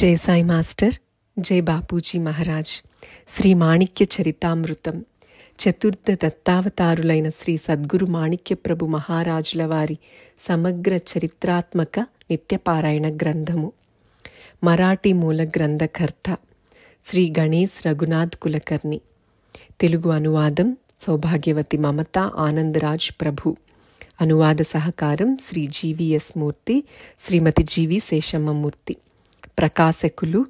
జై సాయి మాస్టర్, జై బాపూజీ మహారాజ్. శ్రీ మాణిక్య చరితామృతం చతుర్థ దత్తావతారులైన శ్రీ సద్గురు మాణిక్య ప్రభు మహారాజుల వారి సమగ్ర చరిత్రాత్మక నిత్యపారాయణ గ్రంథము. మరాఠీ మూల గ్రంథకర్త శ్రీ గణేష్ రఘునాథ్ కులకర్ణి. తెలుగు అనువాదం సౌభాగ్యవతి మమత ఆనందరాజ్ ప్రభు. అనువాద సహకారం శ్రీ జీవీఎస్ మూర్తి, శ్రీమతి జీవి శేషమ్మమూర్తి. ప్రకాశకులు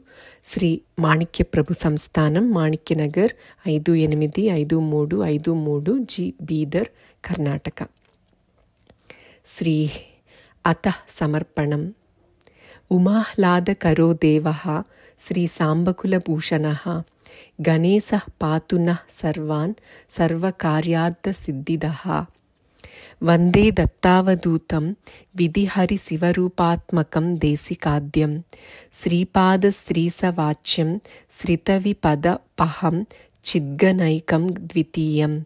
శ్రీ మాణిక్య ప్రభు సంస్థానం, మాణిక్యనగర్ 585353 జి, బీదర్, కర్ణాటక. శ్రీ అత సమర్పణం. ఉమాహ్లాదకరో దేవః శ్రీ సాంబకులభూషణః గణేశః పాతు నః సర్వాన్ సర్వకార్యార్థసిద్ధిదః. వందే దత్తావధూతం విధిహరి శివరూపాత్మకం దేశికాద్యం శ్రీపాదశ్రీసవాచ్యం శ్రితవిపదపహం చిద్గనైకం ద్వితీయం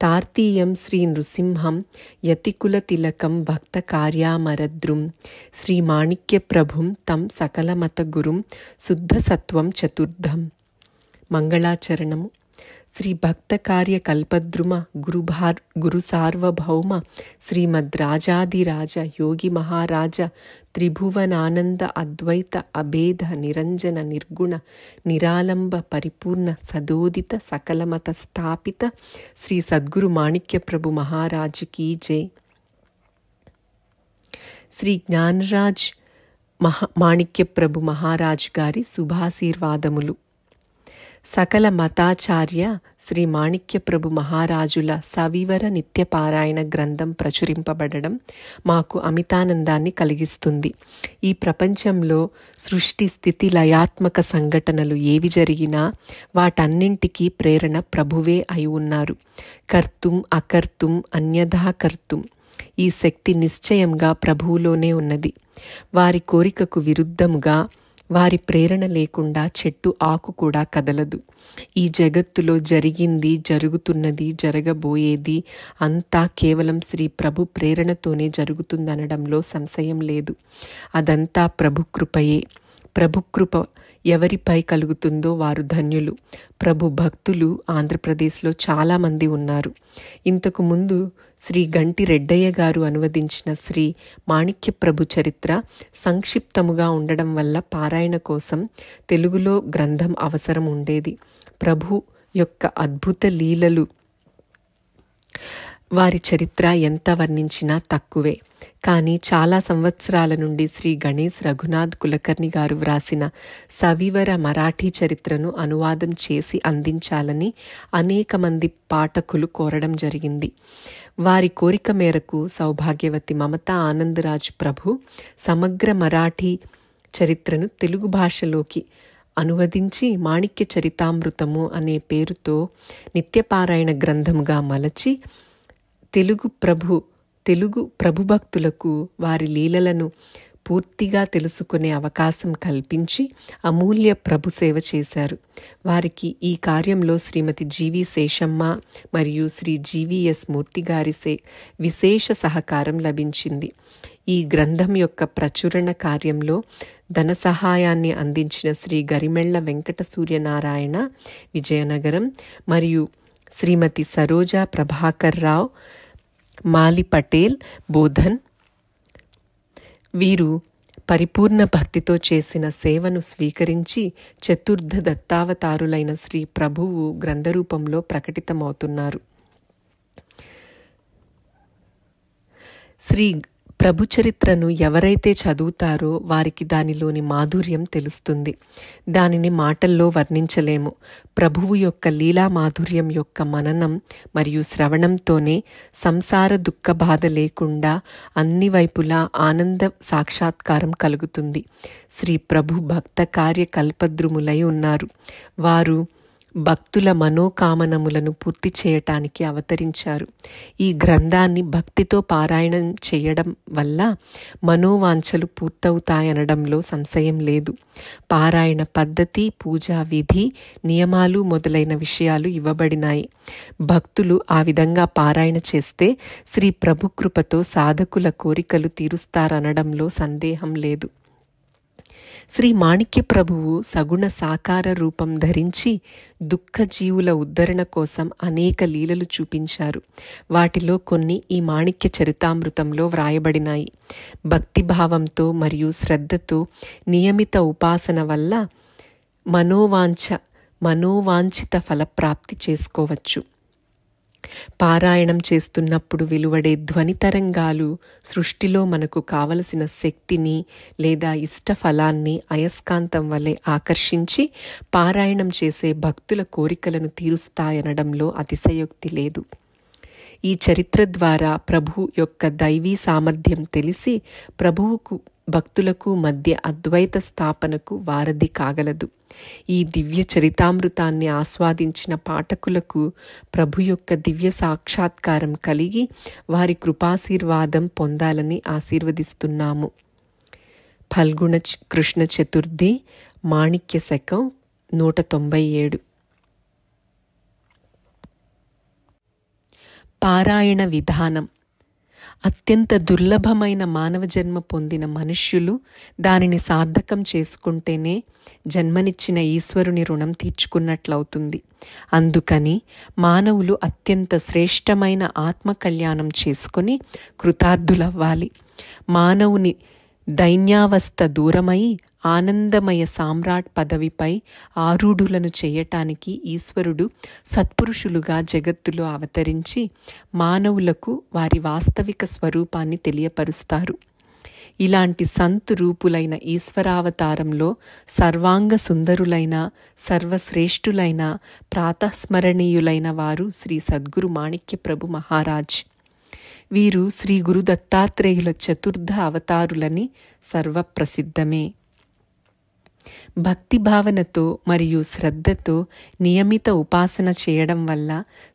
తార్తీయం శ్రీ నృసింహం యతికులతిలకం భక్తకార్యామరద్రుం శ్రీ మాణిక్య ప్రభుం తం సకలమతగురుం శుద్ధసత్వం చతుర్థం. మంగళాచరణము. శ్రీ భక్త కార్య కల్పద్రుమ గురు సార్వభౌమ శ్రీమద్ రాజాదిరాజ యోగి మహారాజ త్రిభువనానంద అద్వైత అభేద నిరంజన నిర్గుణ నిరాలంబ పరిపూర్ణ సదోదిత సకలమత స్థాపిత శ్రీ సద్గురు మాణిక్య ప్రభు మహారాజ్ కీ జై. శ్రీ జ్ఞానరాజ్ మాణిక్య ప్రభు మహారాజ్ గారి శుభాశీర్వాదములు. సకల మతాచార్య శ్రీ మాణిక్య ప్రభు మహారాజుల సవివర నిత్యపారాయణ గ్రంథం ప్రచురింపబడడం మాకు అమితానందాన్ని కలిగిస్తుంది. ఈ ప్రపంచంలో సృష్టి స్థితి లయాత్మక సంఘటనలు ఏవి జరిగినా వాటన్నింటికీ ప్రేరణ ప్రభువే అయి ఉన్నారు. కర్తుం అకర్తుం అన్యథా కర్తుం. ఈ శక్తి నిశ్చయంగా ప్రభువులోనే ఉన్నది. వారి కోరికకు విరుద్ధముగా వారి ప్రేరణ లేకుండా చెట్టు ఆకు కూడా కదలదు. ఈ జగత్తులో జరిగింది, జరుగుతున్నది, జరగబోయేది అంతా కేవలం శ్రీ ప్రభు ప్రేరణతోనే జరుగుతుందనడంలో సంశయం లేదు. అదంతా ప్రభు కృపయే. ప్రభు కృప ఎవరిపై కలుగుతుందో వారు ధన్యులు. ప్రభు భక్తులు ఆంధ్రప్రదేశ్లో చాలామంది ఉన్నారు. ఇంతకు ముందు శ్రీ గంటి రెడ్డయ్య గారు అనువదించిన శ్రీ మాణిక్య ప్రభు చరిత్ర సంక్షిప్తముగా ఉండడం వల్ల పారాయణ కోసం తెలుగులో గ్రంథం అవసరం ఉండేది. ప్రభు యొక్క అద్భుత లీలలు, వారి చరిత్ర ఎంత వర్ణించినా తక్కువే. కానీ చాలా సంవత్సరాల నుండి శ్రీ గణేష్ రఘునాథ్ కులకర్ణి గారు వ్రాసిన సవివర మరాఠీ చరిత్రను అనువాదం చేసి అందించాలని అనేక మంది పాఠకులు కోరడం జరిగింది. వారి కోరిక మేరకు సౌభాగ్యవతి మమత ఆనందరాజ్ ప్రభు సమగ్ర మరాఠీ చరిత్రను తెలుగు భాషలోకి అనువదించి మాణిక్య చరితామృతము అనే పేరుతో నిత్యపారాయణ గ్రంథముగా మలచి తెలుగు ప్రభు భక్తులకు వారి లీలలను పూర్తిగా తెలుసుకునే అవకాశం కల్పించి అమూల్య ప్రభు సేవ చేశారు. వారికి ఈ కార్యంలో శ్రీమతి జీవి శేషమ్మ మరియు శ్రీ జీవీఎస్ మూర్తి గారి విశేష సహకారం లభించింది. ఈ గ్రంథం యొక్క ప్రచురణ కార్యంలో ధన సహాయాన్ని అందించిన శ్రీ గరిమెళ్ల వెంకట సూర్యనారాయణ, విజయనగరం, మరియు శ్రీమతి సరోజా ప్రభాకర్ రావు మాలి పటేల్, బోధన్. వీరు పరిపూర్ణ భక్తితో చేసిన సేవను స్వీకరించి చతుర్థ దత్తావతారులైన శ్రీ ప్రభువు గ్రంథరూపంలో ప్రకటితమవుతున్నారు. శ్రీ ప్రభు చరిత్రను ఎవరైతే చదువుతారో వారికి దానిలోని మాధుర్యం తెలుస్తుంది. దానిని మాటల్లో వర్ణించలేము. ప్రభువు యొక్క లీలా మాధుర్యం యొక్క మననం మరియు శ్రవణంతోనే సంసార దుఃఖ బాధ లేకుండా అన్ని వైపులా ఆనంద సాక్షాత్కారం కలుగుతుంది. శ్రీ ప్రభు భక్త కార్య కల్పద్రుములై ఉన్నారు. వారు భక్తుల మనోకామనములను పూర్తి చేయటానికి అవతరించారు. ఈ గ్రంథాన్ని భక్తితో పారాయణం చేయడం వల్ల మనోవాంఛలు పూర్తవుతాయనడంలో సంశయం లేదు. పారాయణ పద్ధతి, పూజా విధి, నియమాలు మొదలైన విషయాలు ఇవ్వబడినాయి. భక్తులు ఆ విధంగా పారాయణ చేస్తే శ్రీ ప్రభు కృపతో సాధకుల కోరికలు తీరుస్తారనడంలో సందేహం లేదు. శ్రీ మాణిక్య ప్రభువు సగుణ సాకార రూపం ధరించి దుఃఖజీవుల ఉద్ధరణ కోసం అనేక లీలలు చూపించారు. వాటిలో కొన్ని ఈ మాణిక్య చరితామృతంలో వ్రాయబడినాయి. భక్తిభావంతో మరియు శ్రద్ధతో నియమిత ఉపాసన వల్ల మనోవాంఛిత ఫలప్రాప్తి చేసుకోవచ్చు. పారాయణం చేస్తున్నప్పుడు వెలువడే ధ్వని తరంగాలు సృష్టిలో మనకు కావలసిన శక్తిని లేదా ఇష్ట ఫలాన్ని అయస్కాంతం వలె ఆకర్షించి పారాయణం చేసే భక్తుల కోరికలను తీరుస్తాయనడంలో అతిశయోక్తి లేదు. ఈ చరిత్ర ద్వారా ప్రభువు యొక్క దైవీ సామర్థ్యం తెలిసి ప్రభువుకు భక్తులకు మధ్య అద్వైత స్థాపనకు వారధి కాగలదు. ఈ దివ్య చరితామృతాన్ని ఆస్వాదించిన పాఠకులకు ప్రభు యొక్క దివ్య సాక్షాత్కారం కలిగి వారి కృపాశీర్వాదం పొందాలని ఆశీర్వదిస్తున్నాము. ఫల్గుణ కృష్ణ చతుర్థి, మాణిక్య శకం 197. పారాయణ విధానం. అత్యంత దుర్లభమైన మానవ జన్మ పొందిన మనుష్యులు దానిని సార్థకం చేసుకుంటేనే జన్మనిచ్చిన ఈశ్వరుని రుణం తీర్చుకున్నట్లవుతుంది. అందుకని మానవులు అత్యంత శ్రేష్టమైన ఆత్మ కళ్యాణం చేసుకొని కృతార్థులవ్వాలి. మానవుని దైన్యావస్థ దూరమై ఆనందమయ సామ్రాట్ పదవిపై ఆరూఢులను చేయటానికి ఈశ్వరుడు సత్పురుషులుగా జగత్తులో అవతరించి మానవులకు వారి వాస్తవిక స్వరూపాన్ని తెలియపరుస్తారు. ఇలాంటి సంతు రూపులైన ఈశ్వరావతారంలో సర్వాంగ సుందరులైన సర్వశ్రేష్ఠులైన ప్రాతస్మరణీయులైన వారు శ్రీ సద్గురు మాణిక్య ప్రభు మహారాజ్. వీరు శ్రీ గురు దత్తాత్రేయుల చతుర్థ అవతారులని సర్వప్రసిద్ధమే. భక్తి భావనతో మరియు శ్రద్ధతో నియమిత ఉపాసన చేయడం వల్ల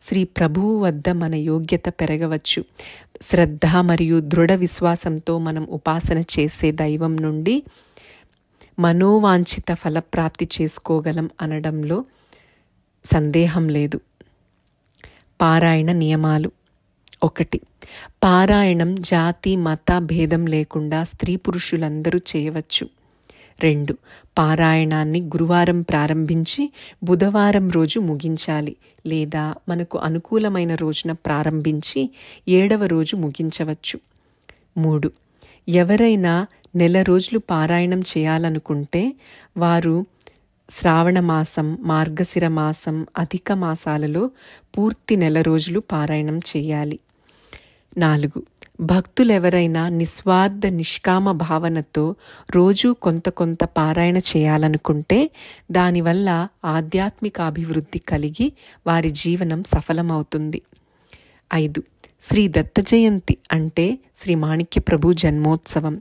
శ్రీ ప్రభువు వద్ద మన యోగ్యత పెరగవచ్చు. శ్రద్ధ మరియు దృఢ విశ్వాసంతో మనం ఉపాసన చేసే దైవం నుండి మనోవాంఛిత ఫలప్రాప్తి చేసుకోగలం అనడంలో సందేహం లేదు. పారాయణ నియమాలు. 1. పారాయణం జాతి మత భేదం లేకుండా స్త్రీ పురుషులందరూ చేయవచ్చు. 2. పారాయణాన్ని గురువారం ప్రారంభించి బుధవారం రోజు ముగించాలి, లేదా మనకు అనుకూలమైన రోజున ప్రారంభించి 7వ రోజు ముగించవచ్చు. 3. ఎవరైనా నెల రోజులు పారాయణం చేయాలనుకుంటే వారు శ్రావణ మాసం, మార్గశిర మాసం, అధిక మాసాలలో పూర్తి నెల రోజులు పారాయణం చేయాలి. 4. భక్తులెవరైనా నిస్వార్థ నిష్కామ భావనతో రోజు కొంత పారాయణ చేయాలనుకుంటే దానివల్ల ఆధ్యాత్మిక అభివృద్ధి కలిగి వారి జీవనం సఫలమవుతుంది. 5. శ్రీ దత్త జయంతి అంటే శ్రీ మాణిక్య ప్రభు జన్మోత్సవం.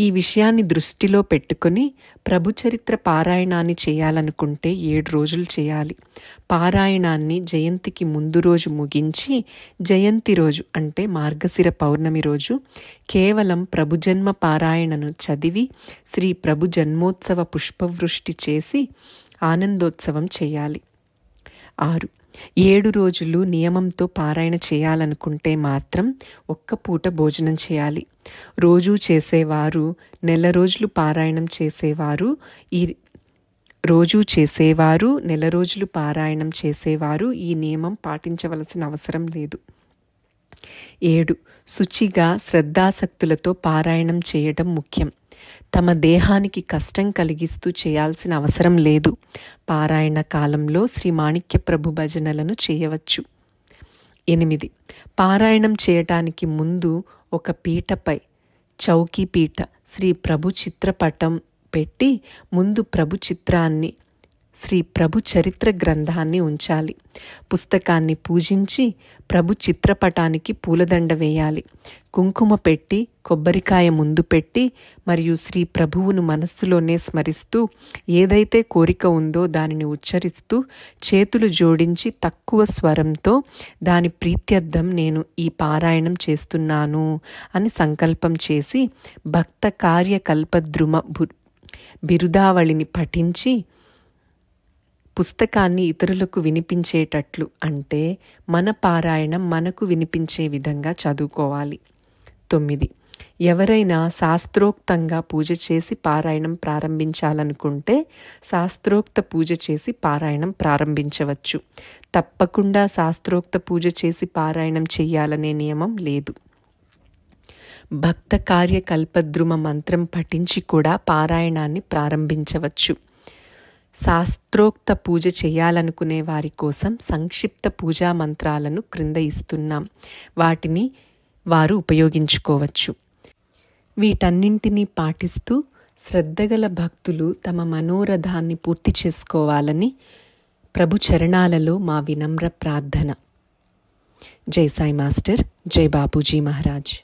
ఈ విషయాన్ని దృష్టిలో పెట్టుకొని ప్రభు చరిత్ర పారాయణాన్ని చేయాలనుకుంటే 7 రోజులు చేయాలి. పారాయణాన్ని జయంతికి ముందు రోజు ముగించి జయంతి రోజు అంటే మార్గశిర పౌర్ణమి రోజు కేవలం ప్రభు జన్మ పారాయణను చదివి శ్రీ ప్రభు జన్మోత్సవ పుష్పవృష్టి చేసి ఆనందోత్సవం చేయాలి. 6. 7 రోజులు నియమంతో పారాయణ చేయాలనుకుంటే మాత్రం ఒక్క పూట భోజనం చేయాలి. రోజూ చేసేవారు, నెల రోజులు పారాయణం చేసేవారు, నెల రోజులు పారాయణం చేసేవారు ఈ నియమం పాటించవలసిన అవసరం లేదు. 7. శుచిగా శ్రద్ధాసక్తులతో పారాయణం చేయడం ముఖ్యం. తమ దేహానికి కష్టం కలిగిస్తూ చేయాల్సిన అవసరం లేదు. పారాయణ కాలంలో శ్రీ మాణిక్య ప్రభు భజనలను చేయవచ్చు. 8. పారాయణం చేయటానికి ముందు ఒక పీటపై చౌకీ పీట శ్రీ ప్రభు చిత్రపటం పెట్టి ముందు ప్రభు చిత్రాన్ని శ్రీ ప్రభు చరిత్ర గ్రంథాన్ని ఉంచాలి. పుస్తకాన్ని పూజించి ప్రభు చిత్రపటానికి పూలదండ వేయాలి. కుంకుమ పెట్టి కొబ్బరికాయ ముందు పెట్టి మరియు శ్రీ ప్రభువును మనస్సులోనే స్మరిస్తూ ఏదైతే కోరిక ఉందో దానిని ఉచ్చరిస్తూ చేతులు జోడించి తక్కువ స్వరంతో దాని ప్రీత్యర్థం నేను ఈ పారాయణం చేస్తున్నాను అని సంకల్పం చేసి భక్త కార్యకల్పద్రుమ బిరుదావళిని పఠించి పుస్తకాన్ని ఇతరులకు వినిపించేటట్లు అంటే మన పారాయణం మనకు వినిపించే విధంగా చదువుకోవాలి. 9. ఎవరైనా శాస్త్రోక్తంగా పూజ చేసి పారాయణం ప్రారంభించాలనుకుంటే శాస్త్రోక్త పూజ చేసి పారాయణం ప్రారంభించవచ్చు. తప్పకుండా శాస్త్రోక్త పూజ చేసి పారాయణం చెయ్యాలనే నియమం లేదు. భక్త కార్య కల్పద్రుమ మంత్రం పఠించి కూడా పారాయణాన్ని ప్రారంభించవచ్చు. శాస్త్రోక్త పూజ చేయాలనుకునే వారి కోసం సంక్షిప్త పూజా మంత్రాలను క్రింద ఇస్తున్నాం. వాటిని వారు ఉపయోగించుకోవచ్చు. వీటన్నింటినీ పాటిస్తూ శ్రద్ధగల భక్తులు తమ మనోరథాన్ని పూర్తి చేసుకోవాలని ప్రభు చరణాలలో మా వినమ్ర ప్రార్థన. జై సాయి మాస్టర్, జై బాపూజీ మహారాజ్.